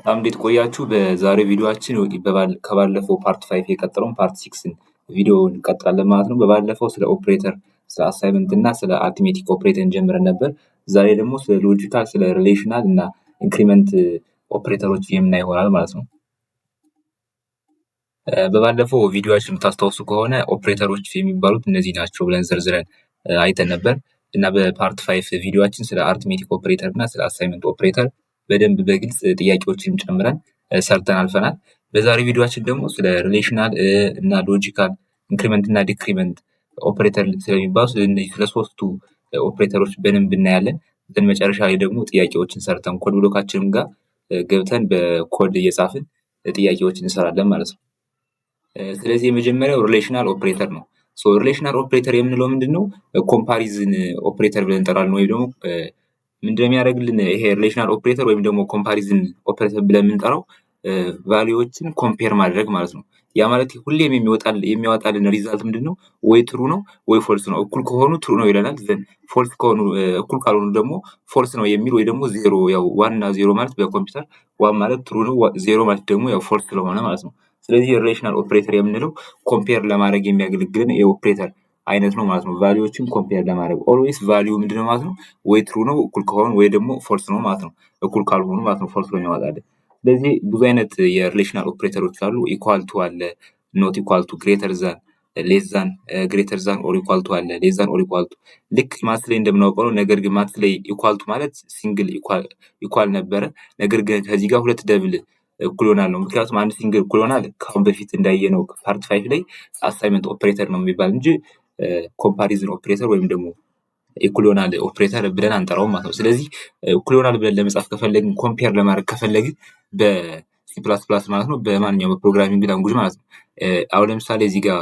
በጣም እንዴት ቆያችሁ? በዛሬው ቪዲዮአችን ከባለፈው ፓርት 5 የቀጠለውን ፓርት 6 ቪዲዮ እንቀጥላለን ማለት ነው። በባለፈው ስለ ኦፕሬተር፣ ስለ አሳይመንት እና ስለ አርትሜቲክ ኦፕሬተር ጀምረን ነበር። ዛሬ ደግሞ ስለ ሎጂካል፣ ስለ ሪሌሽናል እና ኢንክሪመንት ኦፕሬተሮች የምናይ ይሆናል ማለት ነው። በባለፈው ቪዲዮአችን የምታስታውሱ ከሆነ ኦፕሬተሮች የሚባሉት እነዚህ ናቸው ብለን ዘርዝረን አይተን ነበር እና በፓርት 5 ቪዲዮአችን ስለ አርትሜቲክ ኦፕሬተር እና ስለ አሳይመንት ኦፕሬተር በደንብ በግልጽ ጥያቄዎችን ጨምረን ሰርተን አልፈናል። በዛሬ ቪዲዮአችን ደግሞ ስለ ሪሌሽናል እና ሎጂካል ኢንክሪመንት እና ዲክሪመንት ኦፕሬተር ስለሚባሉ ስለ ሶስቱ ኦፕሬተሮች በደንብ እናያለን። መጨረሻ ላይ ደግሞ ጥያቄዎችን ሰርተን ኮድ ብሎካችንም ጋር ገብተን በኮድ እየጻፍን ጥያቄዎችን እንሰራለን ማለት ነው። ስለዚህ የመጀመሪያው ሪሌሽናል ኦፕሬተር ነው። ሪሌሽናል ኦፕሬተር የምንለው ምንድነው? ኮምፓሪዝን ኦፕሬተር ብለን እንጠራለን። ወይም ደግሞ ምንድነው የሚያደርግልን? ይሄ ሪሌሽናል ኦፕሬተር ወይም ደግሞ ኮምፓሪዝን ኦፕሬተር ብለን የምንጠራው ቫልዩዎችን ኮምፔር ማድረግ ማለት ነው። ያ ማለት ሁሌም የሚያወጣልን ሪዛልት ምንድነው? ወይ ትሩ ነው ወይ ፎልስ ነው። እኩል ከሆኑ ትሩ ነው ይለናል። ዘን ፎልስ ከሆኑ እኩል ካልሆኑ ደግሞ ፎልስ ነው የሚል ወይ ደግሞ ዜሮ፣ ያው ዋን እና ዜሮ ማለት በኮምፒውተር ዋን ማለት ትሩ ነው፣ ዜሮ ማለት ደግሞ ያው ፎልስ ስለሆነ ማለት ነው። ስለዚህ ሪሌሽናል ኦፕሬተር የምንለው ኮምፔር ለማድረግ የሚያገለግልን የኦፕሬተር አይነት ነው ማለት ነው። ቫልዩዎችን ኮምፔር ለማድረግ ኦልዌይስ ቫልዩ ምንድነው ማለት ነው? ወይ ትሩ ነው እኩል ከሆኑ ወይ ደግሞ ፎልስ ነው ማለት ነው። እኩል ካልሆኑ ማለት ነው ፎልስ ነው የሚያወጣልን። ስለዚህ ብዙ አይነት የሪሌሽናል ኦፕሬተሮች አሉ። ኢኳል ቱ አለ፣ ኖት ኢኳል ቱ፣ ግሬተር ዛን፣ ሌስ ዛን፣ ግሬተር ዛን ኦር ኢኳል ቱ አለ፣ ሌስ ዛን ኦር ኢኳል ቱ። ልክ ማትስ ላይ እንደምናውቀው ነው። ነገር ግን ማትስ ላይ ኢኳል ቱ ማለት ሲንግል ኢኳል ነበረ። ነገር ግን ከዚህ ጋር ሁለት ደብል እኩል ይሆናል ነው። ምክንያቱም አንድ ሲንግል እኩል ይሆናል ከአሁን በፊት እንዳየነው ፓርት 5 ላይ አሳይመንት ኦፕሬተር ነው የሚባል እንጂ ኮምፓሪዝን ኦፕሬተር ወይም ደግሞ እኩል ይሆናል ኦፕሬተር ብለን አንጠራውም ማለት ነው። ስለዚህ እኩል ይሆናል ብለን ለመጻፍ ከፈለግን፣ ኮምፔር ለማድረግ ከፈለግን በሲ ፕላስ ፕላስ ማለት ነው፣ በማንኛውም በፕሮግራሚንግ ላንጉጅ ማለት ነው። አሁን ለምሳሌ እዚህ ጋር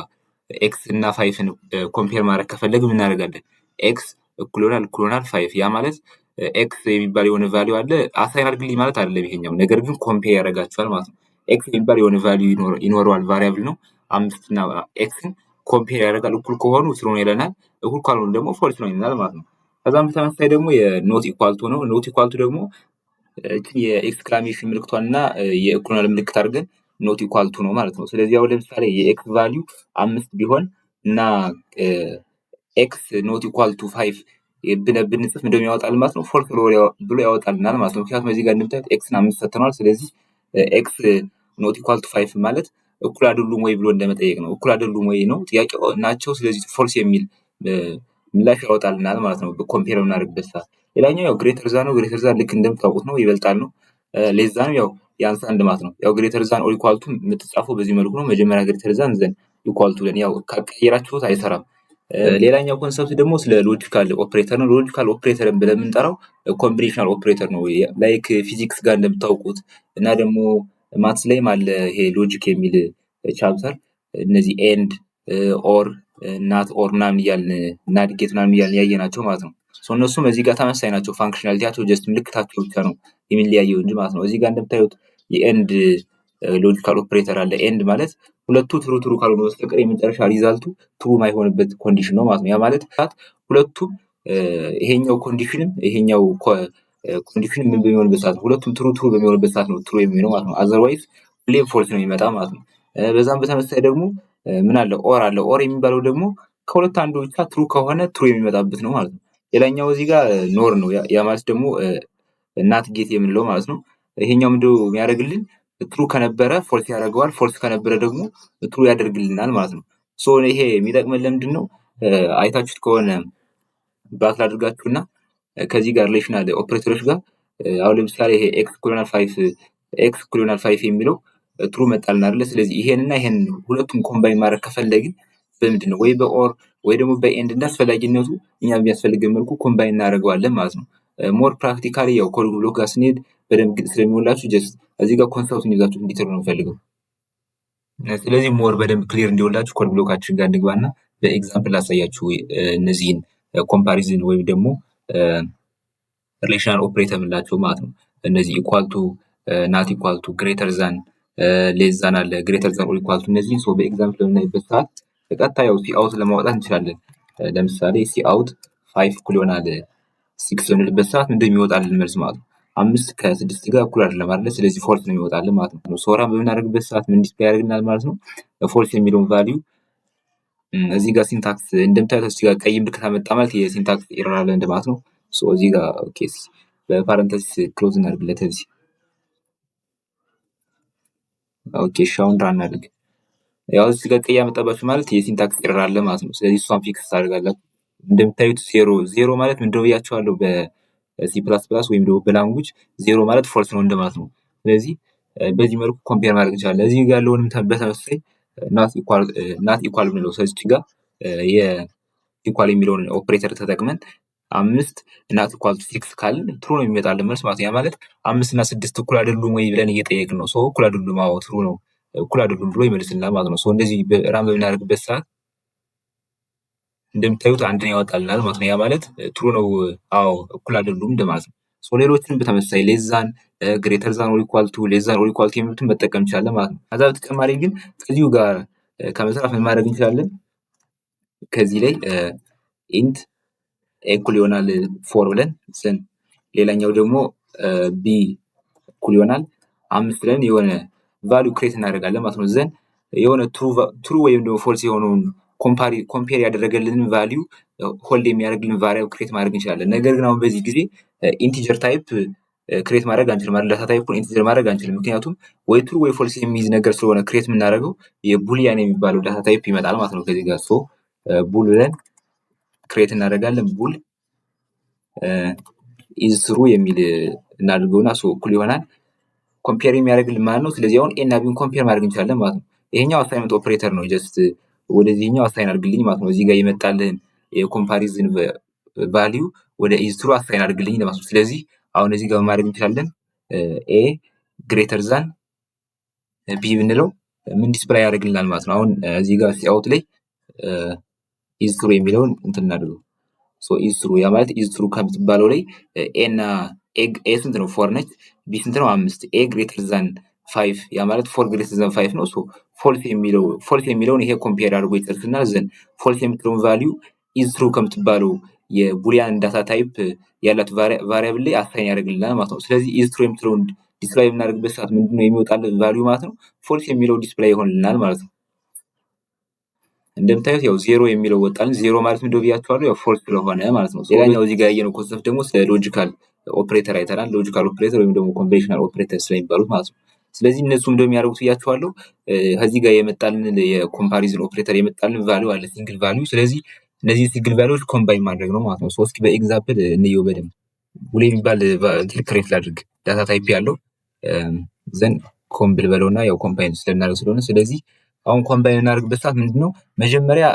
ኤክስ እና ፋይፍን ኮምፔር ማድረግ ከፈለግን ምን እናደርጋለን? ኤክስ እኩል ይሆናል 5። ያ ማለት ኤክስ የሚባል የሆነ ቫልዩ አለ። አሳይን አድርግልኝ ማለት አይደለም ይሄኛው፣ ነገር ግን ኮምፔር ያደርጋቸዋል ማለት ነው። ኤክስ የሚባል የሆነ ቫልዩ ይኖረዋል፣ ቫሪያብል ነው። 5 እና ኤክስን ኮምፔር ያደርጋል። እኩል ከሆኑ ትሩ ነው ይለናል፣ እኩል ካልሆኑ ደግሞ ፎልስ ነው ይለናል ማለት ነው። ከዛም በተመሳሳይ ደግሞ የኖት ኢኳል ቱ ነው። ኖት ኢኳል ቱ ደግሞ የኤክስክላሜሽን ምልክቷንና የእኩል ምልክት አድርገን ኖት ኢኳል ቱ ነው ማለት ነው። ስለዚህ አሁን ለምሳሌ የኤክስ ቫልዩ 5 ቢሆን እና ኤክስ ኖት ኢኳል ቱ 5 ብንጽፍ እንደምን ያወጣል ማለት ነው? ፎልስ ብሎ ያወጣልናል ማለት ነው። ምክንያቱም እዚህ ጋር እንደምታዩት ኤክስን 5 ሰጥተናል። ስለዚህ ኤክስ ኖት ኢኳል ቱ 5 ማለት እኩል አይደሉም ወይ ብሎ እንደመጠየቅ ነው። እኩል አይደሉም ወይ ነው ጥያቄው ናቸው። ስለዚህ ፎልስ የሚል ምላሽ ያወጣልናል ማለት ነው ኮምፔር በምናደርግበት ሰዓት። ሌላኛው ያው ግሬተር ዛን ነው። ግሬተር ዛን ልክ እንደምታውቁት ነው፣ ይበልጣል ነው። ሌስ ዛን ያው ያንሳል ማለት ነው። ያው ግሬተር ዛን ኦር ኢኳል ቱ የምትጻፈው በዚህ መልኩ ነው። መጀመሪያ ግሬተር ዛን ዘን ኢኳል ቱ ለን፣ ያው ካቀየራችሁት አይሰራም። ሌላኛው ኮንሰፕት ደግሞ ስለ ሎጂካል ኦፕሬተር ነው። ሎጂካል ኦፕሬተር ብለን የምንጠራው ኮምቢኔሽናል ኦፕሬተር ነው። ላይክ ፊዚክስ ጋር እንደምታውቁት እና ደግሞ ማትስ ላይም አለ ይሄ ሎጂክ የሚል ቻፕተር። እነዚህ ኤንድ፣ ኦር፣ ናት ኦር ምናምን እያልን እና ዲኬት ምናምን እያልን ያየናቸው ማለት ነው። እነሱም እዚህ ጋር ተመሳሳይ ናቸው። ፋንክሽናሊቲያቸው ጀስት ምልክታቸው ብቻ ነው የሚለያየው እንጂ ማለት ነው። እዚህ ጋር እንደምታዩት የኤንድ ሎጂካል ኦፕሬተር አለ። ኤንድ ማለት ሁለቱ ትሩ ካልሆነ በስተቀር የመጨረሻ ሪዛልቱ ትሩ ማይሆንበት ኮንዲሽን ነው ማለት ነው። ያ ማለት ሁለቱም ይሄኛው ኮንዲሽንም ይሄኛው ኮንዲሽን ምን በሚሆንበት ሰዓት ሁለቱም ትሩ በሚሆንበት ሰዓት ነው ትሩ የሚሆነው ማለት ነው። አዘርዋይዝ ሁሌም ፎልስ ነው የሚመጣ ማለት ነው። በዛም በተመሳሳይ ደግሞ ምን አለ? ኦር አለ። ኦር የሚባለው ደግሞ ከሁለት አንዱ ብቻ ትሩ ከሆነ ትሩ የሚመጣበት ነው ማለት ነው። ሌላኛው እዚህ ጋር ኖር ነው። ያ ማለት ደግሞ ናት ጌት የምንለው ማለት ነው። ይሄኛው ምንድነው የሚያደርግልን? ትሩ ከነበረ ፎልስ ያደርገዋል፣ ፎልስ ከነበረ ደግሞ ትሩ ያደርግልናል ማለት ነው። ይሄ የሚጠቅመን ለምንድን ነው? አይታችሁት ከሆነ ባክ ላድርጋችሁና ከዚህ ጋር ሪሌሽናል ኦፕሬተሮች ጋር አሁን ለምሳሌ ይሄ ኤክስ ኢኩዋል 5 የሚለው ትሩ መጣልን አይደለ? ስለዚህ ይሄንና ይሄን ሁለቱም ኮምባይን ማድረግ ከፈለግን በምንድን ነው? ወይ በኦር ወይ ደግሞ በኤንድ እንዳስፈላጊነቱ እኛ በሚያስፈልገን መልኩ ኮምባይን እናደርገዋለን ማለት ነው። ሞር ፕራክቲካሊ ያው ኮድ ብሎክ ጋር ስንሄድ በደንብ ስለሚሆንላችሁ ጀስት እዚህ ጋር ኮንሰፕቱን ይዛችሁ እንዲተሩ ነው የምፈልገው። ስለዚህ ሞር በደንብ ክሊር እንዲሆንላችሁ ኮድ ብሎካችን ጋር እንግባና በኤግዛምፕል ላሳያችሁ እነዚህን ኮምፓሪዝን ወይም ደግሞ ሪሌሽናል ኦፕሬተር የምንላቸው ማለት ነው። እነዚህ ኢኳል ቱ፣ ናት ኢኳል ቱ፣ ግሬተር ዛን፣ ሌስ ዛን አለ፣ ግሬተር ዛን ኦር ኢኳል ቱ። እነዚህን በኤግዛምፕል በምናይበት ሰዓት በቀጥታ ያው ሲ አውት ለማውጣት እንችላለን። ለምሳሌ ሲ አውት 5 እኩል ይሆናል 6 በምንልበት ሰዓት ምንድን የሚወጣልን መልስ ማለት ነው? 5 ከ6 ጋር እኩል አይደለም አይደለ? ስለዚህ ፎልስ ነው የሚወጣልን ማለት ነው። ሶ ራን በምናደርግበት ሰዓት ምን ዲስፕሌይ ያደርግልናል ማለት ነው? ፎልስ የሚለውን ቫልዩ እዚህ ጋር ሲንታክስ እንደምታዩት እዚህ ጋር ቀይ ምልክት አመጣ ማለት የሲንታክስ ኤረር አለ እንደማለት ነው። ሶ እዚህ ጋር ኦኬ በፓረንተሲስ ክሎዝ እናድርግለት እዚህ። ኦኬ እሺ አሁን ራን እናድርግ። ያው እዚህ ጋር ቀይ ያመጣባችሁ ማለት የሲንታክስ ኤረር አለ ማለት ነው። ስለዚህ እሷን ፊክስ ታደርጋላችሁ። እንደምታዩት ዜሮ ማለት ምንድነው ብያችኋለሁ በሲ ፕላስ ፕላስ ወይም ደግሞ በላንጉጅ ዜሮ ማለት ፎልስ ነው እንደማለት ነው። ስለዚህ በዚህ መልኩ ኮምፔር ማድረግ እንችላለን። እዚህ ጋር ያለውንም በተመሳሳይ ናት ኢኳል ብንለው ስለዚህ ጋር የኢኳል የሚለውን ኦፕሬተር ተጠቅመን 5 ናት ኢኳል 6 ካልን ትሩ ነው የሚመጣልን መልስ ማለት ነው። ያ ማለት 5 እና 6 እኩል አይደሉም ወይ ብለን እየጠየቅን ነው። ሰው እኩል አይደሉም፣ አዎ ትሩ ነው እኩል አይደሉም ብሎ ይመልስልናል ማለት ነው። እንደዚህ ራን በምናደርግበት ሰዓት እንደምታዩት አንድን ያወጣልናል ማለት ነው። ያ ማለት ትሩ ነው፣ አዎ እኩል አይደሉም እንደማለት ነው። ሌሎችንም በተመሳሳይ ሌዛን ግሬተር ዛን ኦር ኢኳል ቱ ሌዛን ኦር ኢኳል ቱ የሚሉትን መጠቀም እንችላለን ማለት ነው። ከዛ በተጨማሪ ግን ከዚሁ ጋር ከመስራት ምን ማድረግ እንችላለን? ከዚህ ላይ ኢንት እኩል ይሆናል 4 ብለን ዘን ሌላኛው ደግሞ ቢ እኩል ይሆናል 5 ብለን የሆነ ቫልዩ ክሬት እናደርጋለን ማለት ነው። ዘን የሆነ ትሩ ወይም ደግሞ ፎልስ የሆነውን ኮምፔር ያደረገልንን ቫልዩ ሆልድ የሚያደርግልን ቫሪያብል ክሬት ማድረግ እንችላለን። ነገር ግን አሁን በዚህ ጊዜ ኢንቲጀር ታይፕ ክሬት ማድረግ አንችልም ማለት ዳታ ታይፑን ኢንቲጀር ማድረግ አንችልም። ምክንያቱም ወይ ትሩ ወይ ፎልስ የሚይዝ ነገር ስለሆነ ክሬት የምናደርገው የቡሊያን የሚባለው ዳታ ታይፕ ይመጣል ማለት ነው። ከዚህ ጋር ሶ ቡል ብለን ክሬት እናደርጋለን። ቡል ኢዝ ትሩ የሚል እናድርገውና ሶ እኩል ይሆናል ኮምፔር የሚያደርግልን ማለት ነው። ስለዚህ አሁን ኤ እና ቢን ኮምፔር ማድረግ እንችላለን ማለት ነው። ይሄኛው አሳይንመንት ኦፕሬተር ነው። ጀስት ወደዚህኛው አሳይን አድርግልኝ ማለት ነው። እዚህ ጋር የመጣልን የኮምፓሪዝን ቫልዩ ወደ ኢዝ ትሩ አሳይን አድርግልኝ ማለት ነው። ስለዚህ አሁን እዚህ ጋር ማድረግ እንችላለን ኤ ግሬተር ዛን ቢ ብንለው ምን ዲስፕላይ ያደርግልናል ማለት ነው። አሁን እዚህ ጋር ሲአውት ላይ ኢዝ ትሩ የሚለውን እንትን እናድርገው። ሶ ኢዝ ትሩ ያ ማለት ኢዝ ትሩ ከምትባለው ላይ ኤ እና ኤ ስንት ነው? 4 ነች። ቢ ስንት ነው? 5 ኤ ግሬተር ዛን 5 ያ ማለት 4 ግሬተር ዛን 5 ነው። ሶ ፎልስ የሚለውን ይሄ ኮምፔር አድርጎ ይጨርስና ዘን ፎልስ የምትለውን ቫልዩ ኢዝ ትሩ ከምትባለው የቡሊያን ዳታ ታይፕ ያላት ቫሪያብል ላይ አሳይን ያደርግልናል ማለት ነው። ስለዚህ ኢዝ ትሩ የምትለውን ዲስፕላይ የምናደርግበት ሰዓት ምንድነው የሚወጣልን ቫልዩ ማለት ነው? ፎልስ የሚለው ዲስፕላይ ይሆንልናል ማለት ነው። እንደምታዩት ያው ዜሮ የሚለው ወጣልን። ዜሮ ማለት ምንድነው ብያችኋለሁ? ያው ፎልስ ስለሆነ ማለት ነው። ሌላኛው እዚህ ጋር ያየነው ኮንሰፕት ደግሞ ስለ ሎጂካል ኦፕሬተር አይተናል። ሎጂካል ኦፕሬተር ወይም ደግሞ ኮንቬንሽናል ኦፕሬተር ስለሚባሉት ማለት ነው። ስለዚህ እነሱ እንደሚያደርጉት ብያችኋለሁ። ከዚህ ጋር የመጣልን የኮምፓሪዝን ኦፕሬተር የመጣልን ቫልዩ አለ ሲንግል ቫልዩ። ስለዚህ እነዚህ ሲንግል ቫልዩዎች ኮምባይን ማድረግ ነው ማለት ነው። እስኪ በኤግዛምፕል እንየው በደንብ። ቡል የሚባል ትልቅ ክሬት ላድርግ ዳታ ታይፕ ያለው ዘን ኮምብል በለውና ያው ኮምባይን ስለናደርግ ስለሆነ ስለዚህ አሁን ኮምባይን እናደርግበት ሰዓት ምንድነው መጀመሪያ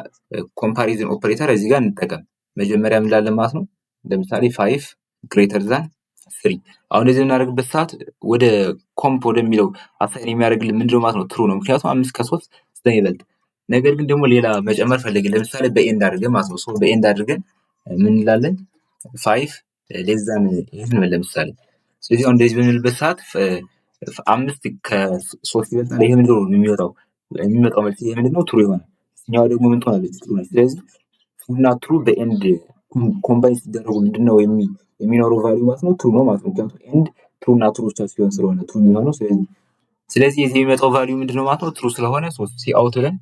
ኮምፓሪዝን ኦፕሬተር እዚህ ጋር እንጠቀም። መጀመሪያ ምን ላለን ማለት ነው? ለምሳሌ 5 ግሬተር ዛን 3 አሁን እዚህ እናደርግበት ሰዓት ወደ ኮምፕ ወደሚለው አሳይን የሚያደርግልን ምንድነው ማለት ነው? ትሩ ነው። ምክንያቱም 5 ከ3 ስለሚበልጥ። ነገር ግን ደግሞ ሌላ መጨመር ፈልገን ለምሳሌ በኤንድ አድርገን ማለት ነው። በኤንድ አድርገን ምን እንላለን? 5 ሌስ ዛን ይሄን ለምሳሌ ስለዚህ አሁን እንደዚህ በምንልበት ሰዓት 5 ከ3 ይበልጣል። ይሄ ምንድነው የሚመጣው መልስ ይሄ ምንድነው? ትሩ ይሆናል። እኛው ደግሞ ምን ትሆናለች? ትሩ ነች። ስለዚህ ትሩ እና ትሩ በኤንድ ኮምባይን ሲደረጉ ምንድነው የሚኖረው ቫልዩ ማለት ነው? ትሩ ነው ማለት ነው። ምክንያቱም ኤንድ ትሩ እና ትሩ ብቻ ሲሆን ስለሆነ ትሩ የሚሆነው ስለዚህ የዚህ የሚመጣው ቫልዩ ምንድነው ማለት ነው? ትሩ ስለሆነ ሲአውት ብለን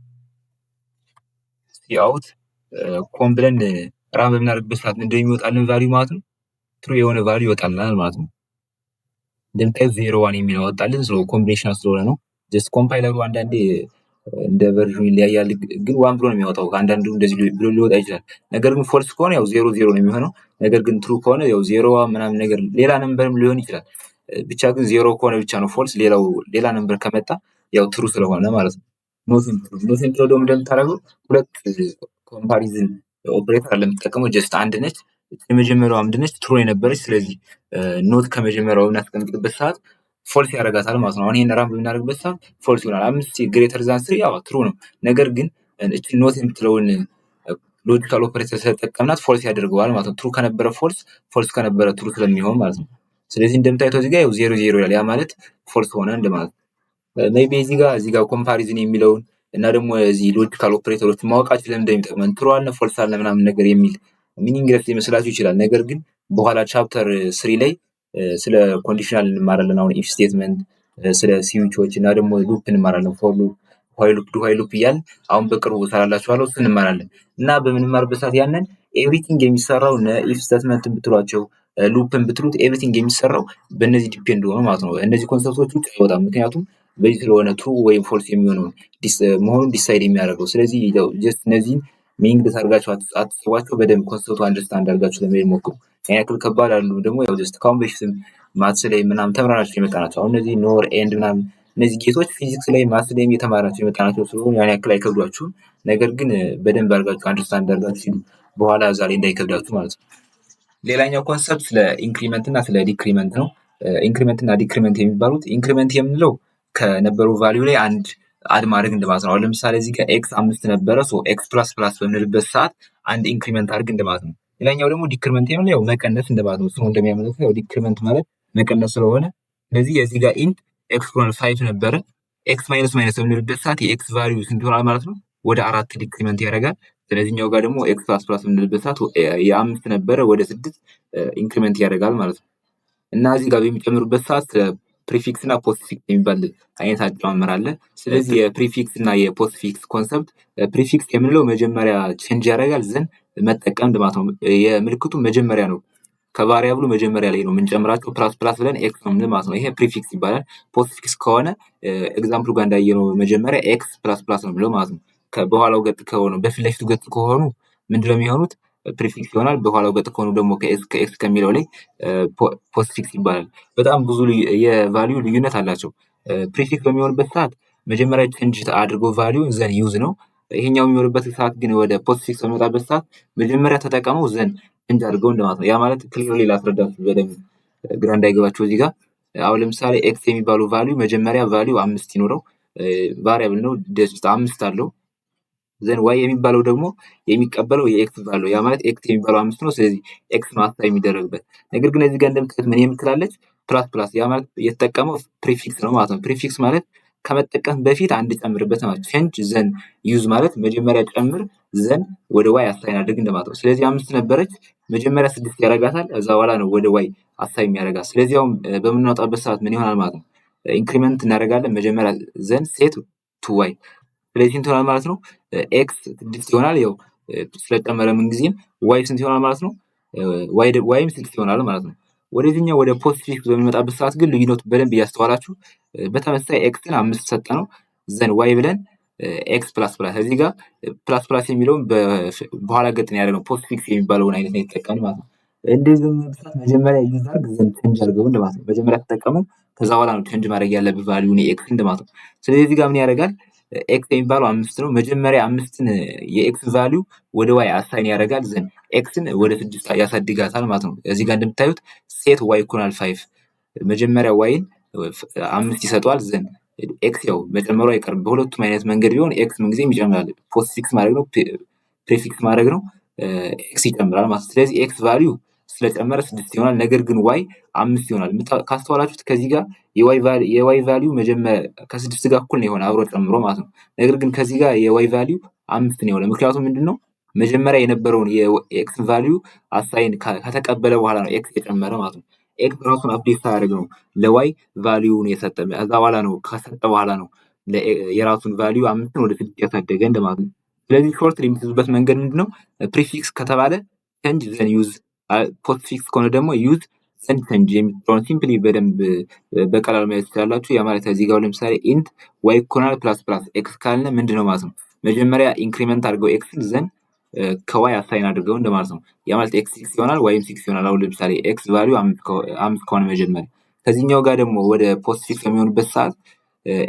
ሲአውት ኮም ብለን ራን በምናደርግበት ሰዓት ምንድነው የሚወጣልን ቫልዩ ማለት ነው? ትሩ የሆነ ቫልዩ ይወጣልናል ማለት ነው። እንደምታዩት 0 1 የሚለው ወጣልን። ኮምቢኔሽን ስለሆነ ነው። ጀስት ኮምፓይለሩ አንዳንዴ እንደ ቨርዥኑ ይለያያል፣ ግን 1 ብሎ ነው የሚያወጣው። አንዳንዱ እንደዚህ ብሎ ሊወጣ ይችላል። ነገር ግን ፎልስ ከሆነ ያው 0 ነው የሚሆነው። ነገር ግን ትሩ ከሆነ ያው 0 ምናምን ነገር ሌላ ነምበርም ሊሆን ይችላል። ብቻ ግን 0 ከሆነ ብቻ ነው ፎልስ። ሌላ ነምበር ከመጣ ያው ትሩ ስለሆነ ማለት ነው። ኖት ኢምፕሎ ደግሞ እንደምታደርገው ሁለት ኮምፓሪዝን ኦፕሬተር አለ የምትጠቀመው። ጀስት አንድ ነች፣ የመጀመሪያው አንድ ነች ትሩ የነበረች። ስለዚህ ኖት ከመጀመሪያው እናስቀምጥበት ሰዓት ፎልስ ያደርጋታል ማለት ነው። አሁን ይሄን ራን በምናደርግበት ሰዓት ፎልስ ይሆናል። 5 ግሬተር ዛን 3 ያው ትሩ ነው። ነገር ግን እቺ ኖት የምትለውን ሎጂካል ኦፕሬተር ስለተጠቀምናት ፎልስ ያደርገዋል ማለት ነው። ትሩ ከነበረ ፎልስ ከነበረ ትሩ ስለሚሆን ማለት ነው። ስለዚህ እንደምታዩት እዚህ ጋር ያው 0 0 ይላል። ያ ማለት ፎልስ ሆነ እንደማለት ነው። ሜይቢ እዚህ ጋር ኮምፓሪዝን የሚለውን እና ደግሞ እዚህ ሎጂካል ኦፕሬተሮች ማወቃችን ለምን እንደሚጠቅመን ትሩ አለ ፎልስ አለ ምናምን ነገር የሚል ሚኒንግለስ ሊመስላችሁ ይችላል። ነገር ግን በኋላ ቻፕተር 3 ላይ ስለ ኮንዲሽናል እንማራለን። አሁን ኢፍ ስቴትመንት፣ ስለ ስዊቾች እና ደግሞ ሉፕ እንማራለን። ፎር ሉፕ፣ ዋይል ሉፕ እያልን አሁን በቅርቡ እሰራላችኋለሁ እሱ እንማራለን። እና በምንማርበት ሰዓት ያንን ኤቭሪቲንግ የሚሰራው ኢፍ ስቴትመንትን ብትሏቸው ሉፕን ብትሉት ኤቭሪቲንግ የሚሰራው በእነዚህ ዲፔንድ ሆኖ ማለት ነው። እነዚህ ኮንሰፕቶች ውጭ አይወጣም። ምክንያቱም በዚህ ስለሆነ ትሩ ወይም ፎልስ የሚሆነው መሆኑን ዲሳይድ የሚያደርገው። ስለዚህ ጀስት እነዚህን ሚኒንግ አድርጋችሁ አትስቧቸው። በደንብ ኮንሰፕቱ አንደርስታንድ አድርጋችሁ ለመሄድ ሞክሩ። ያን ያክል ከባድ አሉ ደግሞ ያው ጀስት ከአሁን በፊትም ማትስ ላይ ምናምን ተምራናቸው የመጣ ናቸው። አሁን እነዚህ ኖር ኤንድ ምናምን እነዚህ ጌቶች ፊዚክስ ላይ ማትስ ላይ የተማራቸው የመጣ ናቸው ስለሆኑ ያን ያክል አይከብዷችሁም። ነገር ግን በደንብ አድርጋችሁ አንደርስታንድ አድርጋችሁ ሲሉ በኋላ እዛ ላይ እንዳይከብዳችሁ ማለት ነው። ሌላኛው ኮንሰፕት ስለ ኢንክሪመንት እና ስለ ዲክሪመንት ነው። ኢንክሪመንት እና ዲክሪመንት የሚባሉት ኢንክሪመንት የምንለው ከነበረው ቫሊዩ ላይ አንድ አድ ማድረግ እንደማለት ነው። አሁን ለምሳሌ እዚህ ጋር ኤክስ 5 ነበረ፣ ሶ ኤክስ ፕላስ ፕላስ በምንልበት ሰዓት አንድ ኢንክሪመንት አድርግ እንደማለት ነው። ሌላኛው ደግሞ ዲክሪመንት የምንለው ያው መቀነስ እንደማለት ነው። ስሙ እንደሚያመለክተው ያው ዲክሪመንት ማለት መቀነስ ስለሆነ ስለዚህ የዚህ ጋር ኢንት ኤክስ ኮን 5 ነበረ፣ ኤክስ ማይነስ ማይነስ በምንልበት ሰዓት የኤክስ ቫሊዩ ስንት ይሆናል ማለት ነው? ወደ 4 ዲክሪመንት ያደርጋል። ስለዚህኛው ጋር ደግሞ ኤክስ ፕላስ ፕላስ በምንልበት ሰዓት የ5 ነበረ ወደ 6 ኢንክሪመንት ያደርጋል ማለት ነው። እና እዚህ ጋር በሚጨምሩበት ሰዓት ፕሪፊክስ እና ፖስትፊክስ የሚባል አይነት አጨማመር አለ። ስለዚህ የፕሪፊክስ እና የፖስትፊክስ ኮንሰፕት ፕሪፊክስ የምንለው መጀመሪያ ቼንጅ ያደርጋል ዘን መጠቀም ማለት ነው። የምልክቱ መጀመሪያ ነው፣ ከቫሪያብሉ መጀመሪያ ላይ ነው የምንጨምራቸው። ፕላስ ፕላስ ብለን ኤክስ ነው የምንል ማለት ነው። ይሄ ፕሪፊክስ ይባላል። ፖስትፊክስ ከሆነ ኤግዛምፕሉ ጋር እንዳየነው መጀመሪያ ኤክስ ፕላስ ፕላስ ነው የምንለው ማለት ነው። በኋላው ገጥ ከሆኑ በፊት ለፊቱ ገጥ ከሆኑ ምንድነው የሚሆኑት? ፕሪፊክስ ይሆናል። በኋላው ገጥ ከሆኑ ደግሞ ከኤክስ ከሚለው ላይ ፖስትፊክስ ይባላል። በጣም ብዙ የቫሊዩ ልዩነት አላቸው። ፕሪፊክስ በሚሆንበት ሰዓት መጀመሪያ ቼንጅ አድርጎ ቫሊዩ ዘን ዩዝ ነው። ይሄኛው የሚሆንበት ሰዓት ግን ወደ ፖስትፊክስ በሚመጣበት ሰዓት መጀመሪያ ተጠቀመው ዘን ቼንጅ አድርገው እንደማለት ነው። ያ ማለት ክሊርሊ ላስረዳችሁ በደንብ ግራ እንዳይገባችሁ እዚህ ጋር አሁን ለምሳሌ ኤክስ የሚባለው ቫሊዩ መጀመሪያ ቫሊዩ 5 ይኖረው ቫሪያብል ነው፣ 5 አለው። ዘን ዋይ የሚባለው ደግሞ የሚቀበለው የኤክስ ቫልዩ ያ ማለት ኤክስ የሚባለው 5 ነው። ስለዚህ ኤክስ ነው አሳይ የሚደረግበት። ነገር ግን እዚህ ጋር እንደምታዩት ምን የምትላለች ፕላስ ፕላስ ያ ማለት የተጠቀመው ፕሪፊክስ ነው ማለት ነው። ፕሪፊክስ ማለት ከመጠቀም በፊት አንድ ጨምርበት ማለት ቼንጅ ዘን ዩዝ ማለት መጀመሪያ ጨምር ዘን ወደ ዋይ አሳይን አድርግ እንደማለት ነው። ስለዚህ 5 ነበረች መጀመሪያ 6 ያደርጋታል፣ እዛ በኋላ ነው ወደ ዋይ አሳይ የሚያደርጋት። ስለዚህ አሁን በምናወጣበት ሰዓት ምን ይሆናል ማለት ነው? ኢንክሪመንት እናደርጋለን መጀመሪያ ዘን ሴት ቱ ዋይ። ስለዚህ ስንት ይሆናል ማለት ነው? ኤክስ 6 ይሆናል። ያው ስለጨመረ ምን ጊዜም ዋይ ስንት ይሆናል ማለት ነው? ዋይም 6 ይሆናል ማለት ነው። ወደዚህኛው ወደ ፖስትፊክስ በሚመጣበት ሰዓት ግን ልዩነቱ በደንብ እያስተዋላችሁ በተመሳሳይ ኤክስን 5 ሰጠ ነው ዘን ዋይ ብለን ኤክስ ፕላስ ፕላስ እዚህ ጋር ፕላስ ፕላስ የሚለውን በኋላ ገጥ ነው ያደረገው ፖስትፊክስ የሚባለውን አይነት ነው የተጠቀምን ማለት ነው። እንደዚህ በሚመጣበት መጀመሪያ ዩዝ አድርግ ዘን ቼንጅ አድርገው እንደማለት ነው። መጀመሪያ ተጠቀመው ከዛ በኋላ ነው ቼንጅ ማድረግ ያለብህ ቫልዩን ኤክስ እንደማለት ነው። ስለዚህ እዚህ ጋር ምን ያደርጋል? ኤክስ የሚባለው 5 ነው። መጀመሪያ 5ን የኤክስ ቫልዩ ወደ ዋይ አሳይን ያደርጋል ዘን ኤክስን ወደ 6 ያሳድጋታል ማለት ነው። እዚህ ጋር እንደምታዩት ሴት ዋይ ኢኳል 5 መጀመሪያ ዋይን 5 ይሰጠዋል ዘን ኤክስ ያው መጨመሩ አይቀርም። በሁለቱም አይነት መንገድ ቢሆን ኤክስ ምን ጊዜም ይጨምራል። ፖስትፊክስ ማድረግ ነው፣ ፕሪፊክስ ማድረግ ነው፣ ኤክስ ይጨምራል ማለት ነው። ስለዚህ ኤክስ ቫልዩ ስለጨመረ 6 ይሆናል። ነገር ግን ዋይ 5 ይሆናል። ካስተዋላችሁት ከዚህ ጋር የዋይ ቫልዩ መጀመሪያ ከ6 ጋር እኩል ነው የሆነ አብሮ ጨምሮ ማለት ነው። ነገር ግን ከዚህ ጋር የዋይ ቫልዩ 5 ነው የሆነ። ምክንያቱም ምንድነው መጀመሪያ የነበረውን የኤክስ ቫልዩ አሳይን ከተቀበለ በኋላ ነው ኤክስ የጨመረ ማለት ነው። ኤክስ ራሱን አፕዴት ሳያደርግ ነው ለዋይ ቫልዩን የሰጠ። ከዛ በኋላ ነው ከሰጠ በኋላ ነው የራሱን ቫልዩ 5ን ወደ 6 ያሳደገ እንደማለት ነው። ስለዚህ ሾርት የምትይዙበት መንገድ ምንድነው? ፕሪፊክስ ከተባለ ቼንጅ ዘን ዩዝ፣ ፖስትፊክስ ከሆነ ደግሞ ዩዝ ዘን ቼንጅ የሚለውን ሲምፕሊ በደንብ በቀላሉ ማየት ትችላላችሁ። ያ ማለት እዚህ ጋር ለምሳሌ ኢንት ዋይ ኢኳል ፕላስ ፕላስ ኤክስ ካልን ምንድነው ማለት ነው? መጀመሪያ ኢንክሪመንት አድርገው ኤክስን ዘን ከዋይ አሳይን አድርገው እንደማለት ነው። ያ ማለት ኤክስ 6 ይሆናል ዋይም 6 ይሆናል። አሁን ለምሳሌ ኤክስ ቫልዩ 5 ከሆነ መጀመሪያ ከዚህኛው ጋር ደግሞ ወደ ፖስትፊክስ በሚሆንበት ሰዓት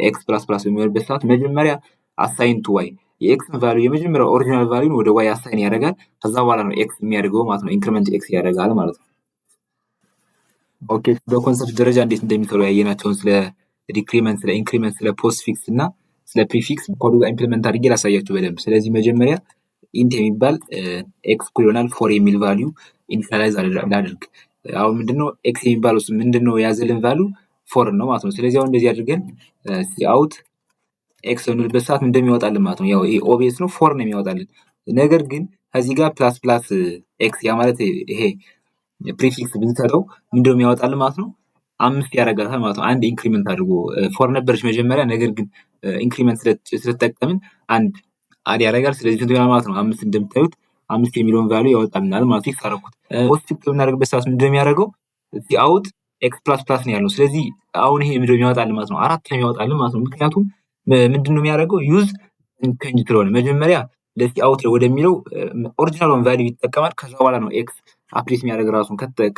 ኤክስ ፕላስ ፕላስ በሚሆንበት ሰዓት መጀመሪያ አሳይን ቱ ዋይ የኤክስን ቫልዩ የመጀመሪያ ኦሪጂናል ቫልዩን ወደ ዋይ አሳይን ያደርጋል። ከዛ በኋላ ነው ኤክስ የሚያደርገው ማለት ነው። ኢንክሪመንት ኤክስ ያደርጋል ማለት ነው። ኦኬ በኮንሰፕት ደረጃ እንዴት እንደሚሰሩ ያየናቸውን ስለ ዲክሪመንት፣ ስለ ኢንክሪመንት፣ ስለ ፖስትፊክስ እና ስለ ፕሪፊክስ ኮዱ ጋር ኢምፕሊመንት አድርጌ ላሳያችሁ በደንብ። ስለዚህ መጀመሪያ ኢንት የሚባል ኤክስ እኩል ይሆናል 4 የሚል ቫልዩ ኢኒሻላይዝ ላድርግ። አሁን ምንድነው ኤክስ የሚባለው ምንድነው ያዘልን ቫልዩ 4 ነው ማለት ነው። ስለዚህ አሁን እንደዚህ አድርገን ሲአውት ኤክስ በምንልበት ሰዓት እንደሚያወጣልን ማለት ነው። ያው ይሄ ኦብቪየስ ነው 4 ነው የሚያወጣልን። ነገር ግን ከዚህ ጋር ፕላስ ፕላስ ኤክስ ያ ማለት ይሄ ፕሪፊክስ ብንሰጠው ምንድነው የሚያወጣልን ማለት ነው? 5 ያደርጋታል ማለት ነው። አንድ ኢንክሪመንት አድርጎ ፎር ነበረች መጀመሪያ፣ ነገር ግን ኢንክሪመንት ስለተጠቀምን አንድ አድ ያደርጋል። ስለዚህ ስንት ይሆናል ማለት ነው? 5 እንደምታዩት 5 የሚለውን ቫልዩ ያወጣልናል ማለት ነው። ይታረኩት ፖዚቲቭ በምናደርግበት ሰዓት ምንድነው የሚያደርገው? አውት ኤክስ ፕላስ ፕላስ ነው ያለው። ስለዚህ አሁን ይሄ ምንድነው የሚያወጣልን ማለት ነው? 4 ነው የሚያወጣልን ማለት ነው። ምክንያቱም ምንድነው የሚያደርገው? ዩዝ ኢንከንጅ ስለሆነ መጀመሪያ ለዚህ አውት ወደሚለው ኦሪጂናሉን ቫልዩ ይጠቀማል። ከዛ በኋላ ነው ኤክስ አፕዴት የሚያደርግ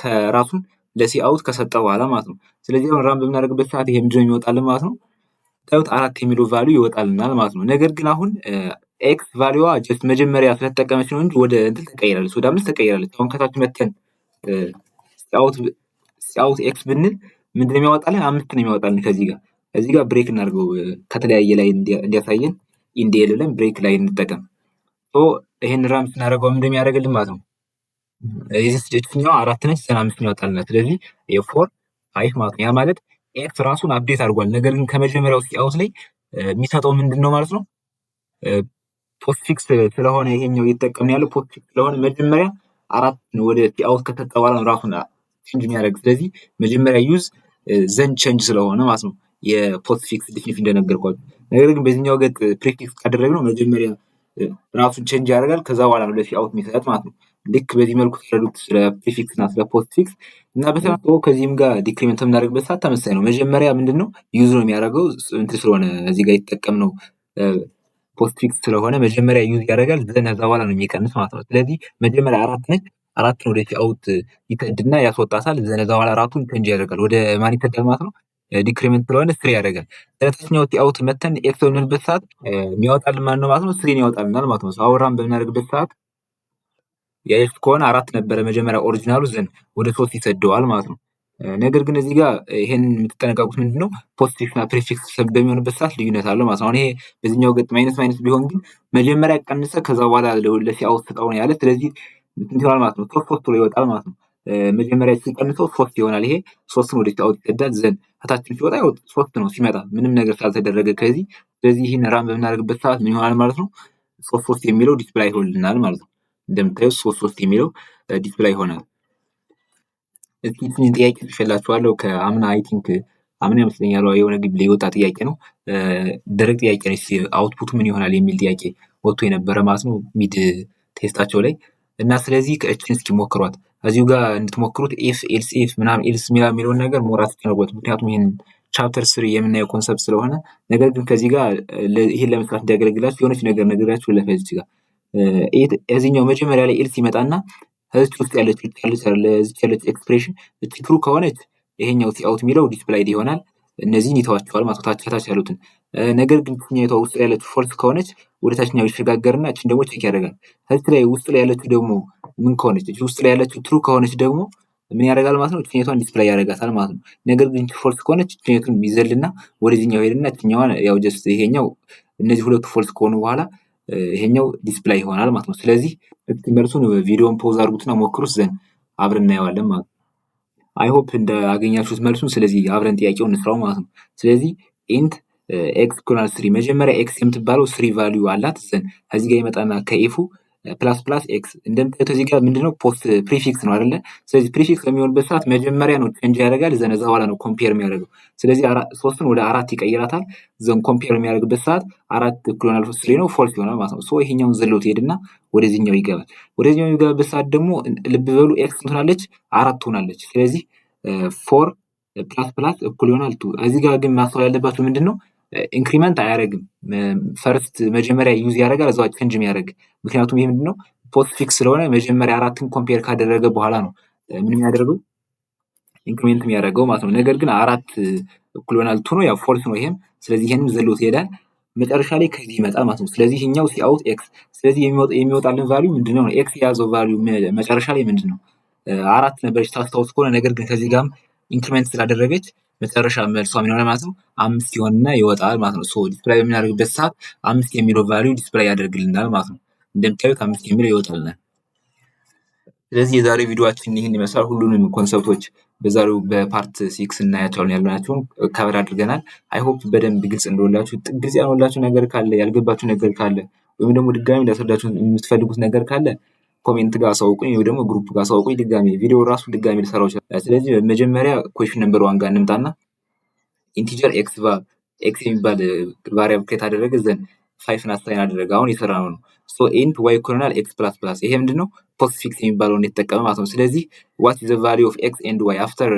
ከራሱን ለሲ አውት ከሰጠ በኋላ ማለት ነው። ስለዚህ አሁን ራን በምናደርግበት ሰዓት ይሄ ምንድነው የሚወጣልን ማለት ነው? ታዩት 4 የሚለው ቫልዩ ይወጣልናል ማለት ነው። ነገር ግን አሁን ኤክስ ቫልዩዋ ጀስት መጀመሪያ ስለተጠቀመች ነው እንጂ ወደ እንትን ተቀይራለች፣ ወደ 5 ተቀይራለች። አሁን ከታች መተን ሲአውት ኤክስ ብንል ምንድነው የሚያወጣልን? 5 ነው የሚያወጣልን። ከዚህ ጋር ብሬክ እናድርገው ከተለያየ ላይ እንዲያሳየን ኢንዲኤል ብለን ብሬክ ላይ እንጠቀም። ይሄን ራም ስናደርገው ምንድነው የሚያደርግልን ማለት ነው? የዚህኛው 4 ነች፣ 5 ነው ያወጣልናል። ስለዚህ የ4 5 ማለት ነው። ያ ማለት ኤክስ ራሱን አፕዴት አድርጓል። ነገር ግን ከመጀመሪያው ሲአውት ላይ የሚሰጠው ምንድነው ማለት ነው? ፖስትፊክስ ስለሆነ ይሄኛው እየተጠቀምን ያለው ፖስትፊክስ ስለሆነ መጀመሪያ 4 ወደ ሲአውት ከተጠ በኋላ ነው ራሱን ቼንጅ የሚያደርግ። ስለዚህ መጀመሪያ ዩዝ ዘን ቼንጅ ስለሆነ ማለት ነው የፖስትፊክስ ዲፊኒሽን እንደነገርኳችሁ። ነገር ግን በዚህኛው ገጥ ፕሪፊክስ ካደረግነው መጀመሪያ ራሱን ቼንጅ ያደርጋል፣ ከዛ በኋላ ነው ለሲአውት የሚሰጥ ማለት ነው። ልክ በዚህ መልኩ ተረዱት ስለ ፕሪፊክስ እና ስለ ፖስትፊክስ። እና በተመሳሳይ ከዚህም ጋር ዲክሪመንት የምናደርግበት ሰዓት ተመሳሳይ ነው። መጀመሪያ ምንድነው ዩዝ ነው የሚያደርገው እንትን ስለሆነ እዚህ ጋር የተጠቀምነው ፖስትፊክስ ስለሆነ መጀመሪያ ዩዝ ያደርጋል፣ ዘን ከዛ በኋላ ነው የሚቀንስ ማለት ነው። ስለዚህ መጀመሪያ 4 ነች፣ 4 ወደ ሲአውት ይተድና ያስወጣታል። ዘን ከዛ በኋላ ራሱን ቼንጅ ያደርጋል። ወደ ማን ይተዳል ማለት ነው? ዲክሪመንት ስለሆነ 3 ያደርጋል። ስለታችኛው ሲአውት መተን ኤክስ በምንልበት ሰዓት የሚያወጣልን ማን ነው ማለት ነው? 3 ያወጣልናል ማለት ነው። አወራን በምናደርግበት ሰዓት የኤክስ ከሆነ 4 ነበረ መጀመሪያ ኦሪጂናሉ፣ ዘን ወደ 3 ይሰደዋል ማለት ነው። ነገር ግን እዚህ ጋር ይሄን የምትጠነቀቁት ምንድነው? ፖስትፊክስ እና ፕሪፊክስ በሚሆንበት ሰዓት ልዩነት አለው ማለት ነው። አሁን ይሄ በዚህኛው ገጥ ማይነስ ቢሆን ግን መጀመሪያ ቀንሰ ከዛ በኋላ ለሲአውት ሰጠው ነው ያለ። ስለዚህ እንትን ይሆናል ማለት ነው። 3 ብሎ ይወጣል ማለት ነው። መጀመሪያ ሲቀንሰው 3 ይሆናል። ይሄ 3ን ወደ ሲአውት ይሰዳል። ዘን ከታችን ሲወጣ 3 ነው ሲመጣ ምንም ነገር ስላልተደረገ ከዚህ። ስለዚህ ይህን ራን በምናደርግበት ሰዓት ምን ይሆናል ማለት ነው? 3 የሚለው ዲስፕላይ ይሆንልናል ማለት ነው። እንደምታዩት 3 የሚለው ዲስፕላይ ይሆናል። እስኪ ጥያቄ ጽፌላችኋለሁ ከአምና አይ ቲንክ አምና ይመስለኛል የሆነ ግቢ ላይ የወጣ ጥያቄ ነው። ደረቅ ጥያቄ ነው። አውትፑቱ ምን ይሆናል የሚል ጥያቄ ወጥቶ የነበረ ማለት ነው ሚድ ቴስታቸው ላይ። እና ስለዚህ ከእችን እስኪ ሞክሯት እዚሁ ጋር እንድትሞክሩት ኤፍ ኤልስ ኤፍ ምናምን ኤልስ የሚለውን ነገር ሞራት ይችላል። ምክንያቱም ይህን ቻፕተር 3 የምናየው ኮንሰፕት ስለሆነ። ነገር ግን ከዚህ ጋር ይህን ለመስራት እንዲያገለግላችሁ የሆነች ነገር ነግራችሁ ለፈጅ ጋር እዚህኛው መጀመሪያ ላይ ኤልስ ይመጣና እዚህ ውስጥ ያለች ኤክስፕሬሽን እቺ ትሩ ከሆነች ይሄኛው ሲአውት የሚለው ዲስፕላይድ ይሆናል። እነዚህን ይተዋቸዋል ማለት ነው ታች ያሉትን። ነገር ግን እቺኛው ውስጥ ላይ ያለችው ፎልስ ከሆነች ወደ ታችኛው ይሸጋገርና እቺን ደግሞ ቼክ ያደርጋል። እዚህ ላይ ውስጥ ላይ ያለችው ደግሞ ምን ከሆነች እቺ ውስጥ ላይ ያለችው ትሩ ከሆነች ደግሞ ምን ያደርጋል ማለት ነው? እቺኛውን ዲስፕላይ ያደርጋታል ማለት ነው። ነገር ግን ፎልስ ከሆነች እቺኛውን ይዘልና ወደዚህኛው ሄድና እቺኛዋን ያው ጀስት ይሄኛው እነዚህ ሁለቱ ፎልስ ከሆኑ በኋላ ይሄኛው ዲስፕላይ ይሆናል ማለት ነው። ስለዚህ መልሱን ቪዲዮን ፖዝ አድርጉትና ሞክሩት፣ ዘን አብረን እናየዋለን ማለት ነው። አይ ሆፕ እንዳገኛችሁት መልሱን። ስለዚህ አብረን ጥያቄውን እንስራው ማለት ነው። ስለዚህ ኢንት ኤክስ ኢኳል 3 መጀመሪያ ኤክስ የምትባለው 3 ቫልዩ አላት። ዘን ከዚህ ጋር ይመጣና ከኤፉ ፕላስ ፕላስ ኤክስ እንደምታዩት እዚህ ጋር ምንድነው ፖስት ፕሪፊክስ ነው አይደለ? ስለዚህ ፕሪፊክስ በሚሆንበት ሰዓት መጀመሪያ ነው ቼንጅ ያደርጋል፣ ዘን እዛ በኋላ ነው ኮምፔር የሚያደርገው። ስለዚህ 3ን ወደ 4 ይቀይራታል። ዘን ኮምፔር የሚያደርግበት ሰዓት 4 ኢኳል 3 ነው ፎልስ ይሆናል ማለት ነው። ሶ ይሄኛውን ዘሎት ሄድና ወደዚህኛው ይገባል። ወደዚህኛው የሚገባበት ሰዓት ደግሞ ልብ በሉ ኤክስ ትሆናለች 4 ትሆናለች። ስለዚህ 4 ፕላስ ፕላስ እኩል ይሆናል 2። እዚህ ጋር ግን ማስተዋል ያለባችሁ ምንድነው? ኢንክሪመንት አያደርግም። ፈርስት መጀመሪያ ዩዝ ያደርጋል እዛው ቼንጅ የሚያደርግ። ምክንያቱም ይሄ ምንድነው ፖስትፊክስ ስለሆነ መጀመሪያ 4ን ኮምፔር ካደረገ በኋላ ነው ምን የሚያደርገው ኢንክሪመንት የሚያደርገው ማለት ነው። ነገር ግን 4 እኩል ይሆናል 2 ነው፣ ያው ፎልስ ነው ይሄም። ስለዚህ ይሄንም ዘሎት ይሄዳል። መጨረሻ ላይ ከዚህ ይመጣል ማለት ነው። ስለዚህ ይሄኛው ሲአውት ኤክስ። ስለዚህ የሚወጣልን ቫልዩ ምንድነው? ኤክስ የያዘው ቫልዩ መጨረሻ ላይ ምንድነው 4 ነበረች ታስታውስ ከሆነ። ነገር ግን ከዚህ ጋርም ኢንክሪመንት ስላደረገች መጨረሻ መልሷ ምን ይሆናል ማለት ነው? 5 ይሆንና ይወጣል ማለት ነው። ሶ ዲስፕላይ በምናደርግበት ሰዓት 5 የሚለው ቫልዩ ዲስፕላይ ያደርግልናል ማለት ነው። እንደምታዩት 5 የሚለው ይወጣልናል። ስለዚህ የዛሬው ቪዲዮአችን ይህን ይመስላል። ሁሉንም ኮንሰፕቶች በዛሬው በፓርት 6 እናያቸዋለን ያልናቸውን ከበር አድርገናል። አይ ሆፕ በደንብ ግልጽ እንደሆነላችሁ፣ ግልጽ ያልሆነላችሁ ነገር ካለ፣ ያልገባችሁ ነገር ካለ ወይም ደግሞ ድጋሚ እንዳስረዳችሁ የምትፈልጉት ነገር ካለ ኮሜንት ጋር አሳውቁኝ ወይ ደግሞ ግሩፕ ጋር አሳውቁኝ። ድጋሚ ቪዲዮ ራሱ ድጋሚ ልሰራው ይችላል። ስለዚህ መጀመሪያ ኩዌሽን ነምበር 1 ጋር እንምጣና ኢንቲጀር ኤክስ የሚባል ቫሪያብል ክሬት አደረገ ዘን 5 አሳይን አደረገ። አሁን የሰራነው ነው። ሶ ኢንት ዋይ ኢኳል ኤክስ ፕላስ ፕላስ ይሄ ምንድነው ፖስትፊክስ የሚባለውን የተጠቀመ ማለት ነው። ስለዚህ what is the value of x and y after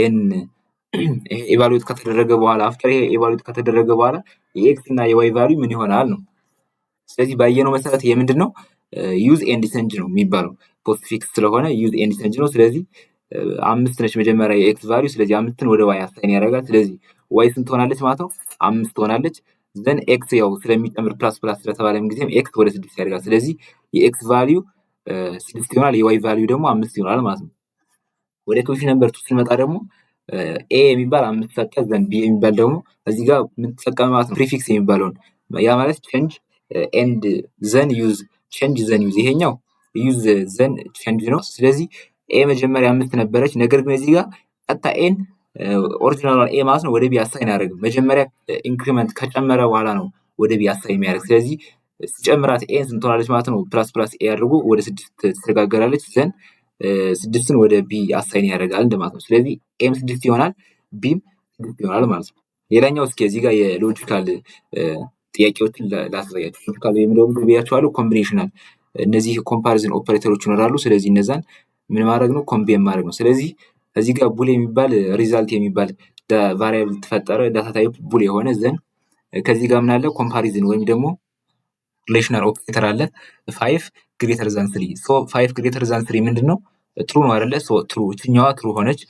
n ኤቫሉዌት ከተደረገ በኋላ አፍተር ይሄ ኤቫሉዌት ከተደረገ በኋላ የኤክስ እና የዋይ ቫልዩ ምን ይሆናል ነው። ስለዚህ ባየነው መሰረት ይሄ ምንድነው ዩዝ ኤንድ ቼንጅ ነው የሚባለው ፖስትፊክስ ስለሆነ ዩዝ ኤንድ ቼንጅ ነው። ስለዚህ 5 ነች መጀመሪያ የኤክስ ቫልዩ። ስለዚህ 5ን ወደ ዋይ አሳይን ያደርጋል። ስለዚህ ዋይ ስንት ትሆናለች ማለት ነው 5 ትሆናለች። ዘን ኤክስ ያው ስለሚጨምር ፕላስ ፕላስ ስለተባለም ጊዜም ኤክስ ወደ 6 ያደርጋል። ስለዚህ የኤክስ ቫልዩ 6 ይሆናል፣ የዋይ ቫልዩ ደግሞ 5 ይሆናል ማለት ነው። ወደ ኩዌሽን ነምበር 2 ስንመጣ ደግሞ ኤ የሚባል 5 ሰጠ። ዘን ቢ የሚባል ደግሞ እዚህ ጋር ምን ተጠቀመ ማለት ነው ፕሪፊክስ የሚባለውን ያ ማለት ቼንጅ ኤንድ ዘን ዩዝ ቼንጅ ዘን ዩዝ ይሄኛው ዩዝ ዘን ቼንጅ ነው። ስለዚህ ኤ መጀመሪያ 5 ነበረች። ነገር ግን እዚህ ጋር ቀጥታ ኤን ኦሪጂናሏን ኤ ማለት ነው ወደ ቢ አሳይን አያደርግም። መጀመሪያ ኢንክሪመንት ከጨመረ በኋላ ነው ወደ ቢ አሳይን የሚያደርግ። ስለዚህ ሲጨምራት ኤን ስንት ትሆናለች ማለት ነው ፕላስ ፕላስ ኤ አድርጎ ወደ 6 ትሸጋገራለች። ዘን 6ን ወደ ቢ አሳይን ያደርጋል እንደማለት ነው። ስለዚህ ኤም 6 ይሆናል፣ ቢም 6 ይሆናል ማለት ነው። ሌላኛው እስኪ እዚህ ጋር የሎጂካል ጥያቄዎችን ላሳያችሁ። ሎጂካል የሚለው ምን ብያችኋለሁ? ኮምቢኔሽናል እነዚህ ኮምፓሪዝን ኦፐሬተሮች ይኖራሉ። ስለዚህ እነዛን ምን ማድረግ ነው ኮምቢን ማድረግ ነው። ስለዚህ እዚህ ጋር ቡል የሚባል ሪዛልት የሚባል ቫሪያብል ተፈጠረ ዳታ ታይፕ ቡል የሆነ ዘን ከዚህ ጋር ምን አለ ኮምፓሪዝን ወይም ደግሞ ሪሌሽናል ኦፐሬተር አለ 5 ግሬተር ዛን 3 ሶ 5 ግሬተር ዛን 3 ምንድነው ትሩ ነው አይደለ? ሶ ትሩ እኛዋ ትሩ ሆነች።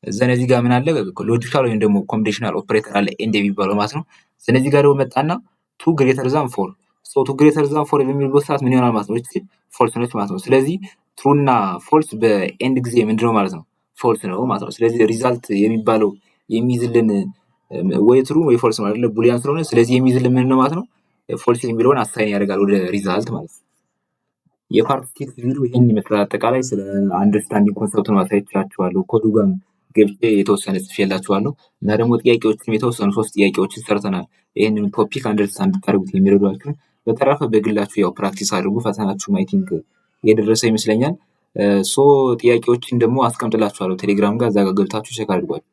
ዘን እዚህ ጋር ምን አለ ሎጂካል ወይም ደግሞ ኮምቢኔሽናል ኦፐሬተር አለ ኤንድ የሚባለው ማለት ነው። ስለዚህ ጋር ደግሞ መጣና 2 ግሬተር ዛን 4 ሶ 2 ግሬተር ዛን 4 በሚልበት ሰዓት ምን ይሆናል ማለት ነው? እቺ ፎልስ ነች ማለት ነው። ስለዚህ ትሩ እና ፎልስ በኤንድ ጊዜ ምንድነው ማለት ነው ፎልስ ነው ማለት ነው። ስለዚህ ሪዛልት የሚባለው የሚይዝልን ወይ ትሩ ወይ ፎልስ ነው አይደለ? ቡሊያን ስለሆነ ስለዚህ የሚይዝልን ምን ነው ማለት ነው ፎልስ የሚለውን አሳይን ያደርጋል ወደ ሪዛልት ማለት ነው። የፓርት 6 ቪዲዮ ይሄን ይመስላል። አጠቃላይ ስለ አንደርስታንዲንግ ኮንሰፕቱን ማሳየቻችኋለሁ። ኮዱ ጋር ገብቼ የተወሰነ ጽፌላችኋለሁ እና ደግሞ ጥያቄዎችን የተወሰኑ 3 ጥያቄዎችን ሰርተናል። ይሄንን ቶፒክ አንደርስታንድ ታደርጉት የሚረዷችሁ። በተረፈ በግላችሁ ያው ፕራክቲስ አድርጉ። ፈተናችሁ አይ ቲንክ የደረሰ ይመስለኛል። ሶ ጥያቄዎችን ደግሞ አስቀምጥላችኋለሁ ቴሌግራም ጋር እዛ ጋር ገብታችሁ ቼክ አድርጓል።